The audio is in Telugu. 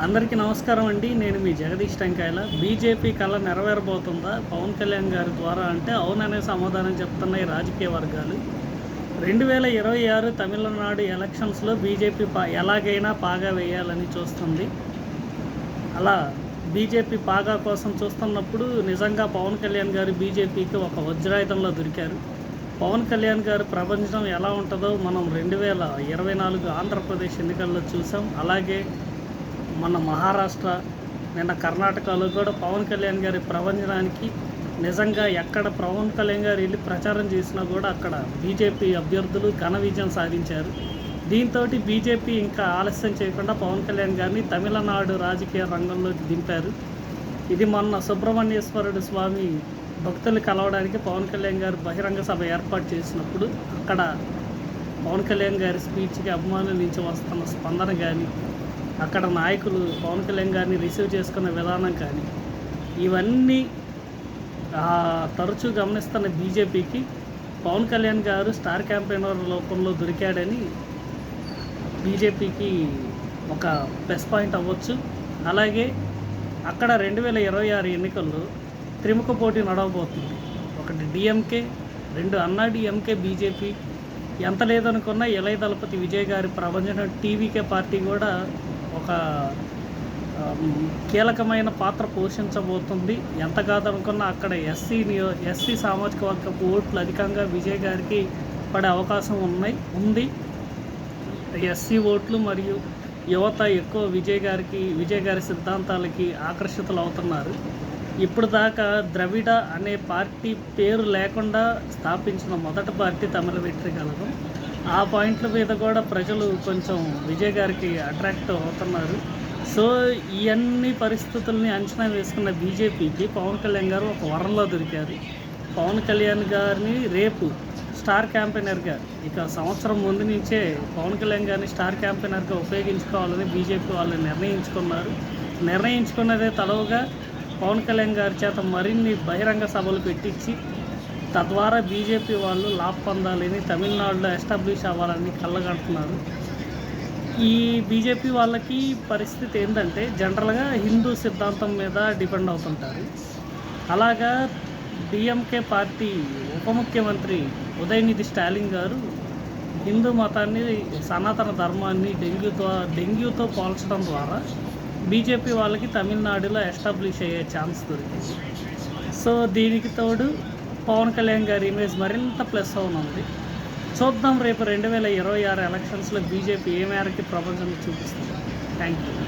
అందరికీ నమస్కారం అండి. నేను మీ జగదీష్ టెంకాయల. బీజేపీ కళ నెరవేరబోతుందా పవన్ కళ్యాణ్ గారి ద్వారా అంటే అవుననే సమాధానం చెప్తున్నాయి రాజకీయ వర్గాలు. 2026 తమిళనాడు ఎలక్షన్స్లో బీజేపీ ఎలాగైనా పాగా వేయాలని చూస్తుంది. అలా బీజేపీ పాగా కోసం చూస్తున్నప్పుడు నిజంగా పవన్ కళ్యాణ్ గారు బీజేపీకి ఒక వజ్రాయుధంలో దొరికారు. పవన్ కళ్యాణ్ గారు ప్రపంచం ఎలా ఉంటుందో మనం 2024 ఆంధ్రప్రదేశ్ ఎన్నికల్లో చూసాం. అలాగే మన మహారాష్ట్ర, నిన్న కర్ణాటకలో కూడా పవన్ కళ్యాణ్ గారి ప్రపంచానికి నిజంగా ఎక్కడ పవన్ కళ్యాణ్ గారు వెళ్ళి ప్రచారం చేసినా కూడా అక్కడ బీజేపీ అభ్యర్థులు ఘన విజయం సాధించారు. దీంతో బీజేపీ ఇంకా ఆలస్యం చేయకుండా పవన్ కళ్యాణ్ గారిని తమిళనాడు రాజకీయ రంగంలోకి దింపారు. ఇది మొన్న సుబ్రహ్మణ్యేశ్వరుడు స్వామి భక్తులు కలవడానికి పవన్ కళ్యాణ్ గారు బహిరంగ సభ ఏర్పాటు చేసినప్పుడు అక్కడ పవన్ కళ్యాణ్ గారి స్పీచ్కి అభిమానుల నుంచి వస్తున్న స్పందన కానీ, అక్కడ నాయకులు పవన్ కళ్యాణ్ గారిని రిసీవ్ చేసుకున్న విధానం కానీ, ఇవన్నీ తరచూ గమనిస్తున్న బీజేపీకి పవన్ కళ్యాణ్ గారు స్టార్ క్యాంపెయినర్ రూపంలో దొరికాడని బీజేపీకి ఒక ప్లస్ పాయింట్ అవ్వచ్చు. అలాగే అక్కడ 2026 ఎన్నికల్లో త్రిముఖ పోటీ నడవబోతుంది. ఒకటి డిఎంకే, 2 అన్నా డిఎంకే, బీజేపీ. ఎంత లేదనుకున్నా ఇళయ దళపతి విజయ్ గారి ప్రపంచం టీవీకే పార్టీ కూడా ఒక కీలకమైన పాత్ర పోషించబోతుంది. ఎంత కాదనుకున్నా అక్కడ ఎస్సీ సామాజిక వర్గపు ఓట్లు అధికంగా విజయ్ గారికి పడే అవకాశం ఉంది. ఎస్సీ ఓట్లు మరియు యువత ఎక్కువ విజయ్ గారి సిద్ధాంతాలకి ఆకర్షితులు అవుతున్నారు. ఇప్పుడు దాకా ద్రవిడ అనే పార్టీ పేరు లేకుండా స్థాపించిన మొదటి పార్టీ తమిళ వెట్రి కళగం. ఆ పాయింట్ల మీద కూడా ప్రజలు కొంచెం విజయ్ గారికి అట్రాక్ట్ అవుతున్నారు. సో ఇవన్నీ పరిస్థితుల్ని అంచనా వేసుకున్న బీజేపీకి పవన్ కళ్యాణ్ గారు ఒక వరంలో దొరికారు. పవన్ కళ్యాణ్ గారిని రేపు స్టార్ క్యాంపెయినర్గా, ఇక సంవత్సరం ముందు నుంచే పవన్ కళ్యాణ్ గారిని స్టార్ క్యాంపెయినర్గా ఉపయోగించుకోవాలని బీజేపీ వాళ్ళు నిర్ణయించుకున్నదే తడవుగా పవన్ కళ్యాణ్ గారి చేత మరిన్ని బహిరంగ సభలు పెట్టించి తద్వారా బీజేపీ వాళ్ళు లాభ పొందాలని, తమిళనాడులో ఎస్టాబ్లిష్ అవ్వాలని కళ్ళగంటున్నారు. ఈ బీజేపీ వాళ్ళకి పరిస్థితి ఏంటంటే జనరల్గా హిందూ సిద్ధాంతం మీద డిపెండ్ అవుతుంటారు. అలాగా డిఎంకే పార్టీ ఉప ముఖ్యమంత్రి ఉదయనిధి స్టాలిన్ గారు హిందూ మతాన్ని, సనాతన ధర్మాన్ని డెంగ్యూతో పోల్చడం ద్వారా బీజేపీ వాళ్ళకి తమిళనాడులో ఎస్టాబ్లిష్ అయ్యే ఛాన్స్ దొరికింది. సో దీనికి తోడు పవన్ కళ్యాణ్ గారి ఇమేజ్ మరింత ప్లస్ అవునుంది. చూద్దాం రేపు 2026 ఎలక్షన్స్లో బీజేపీ ఏ మేరకి ప్రపంచానికి చూపిస్తుంది. Thank you.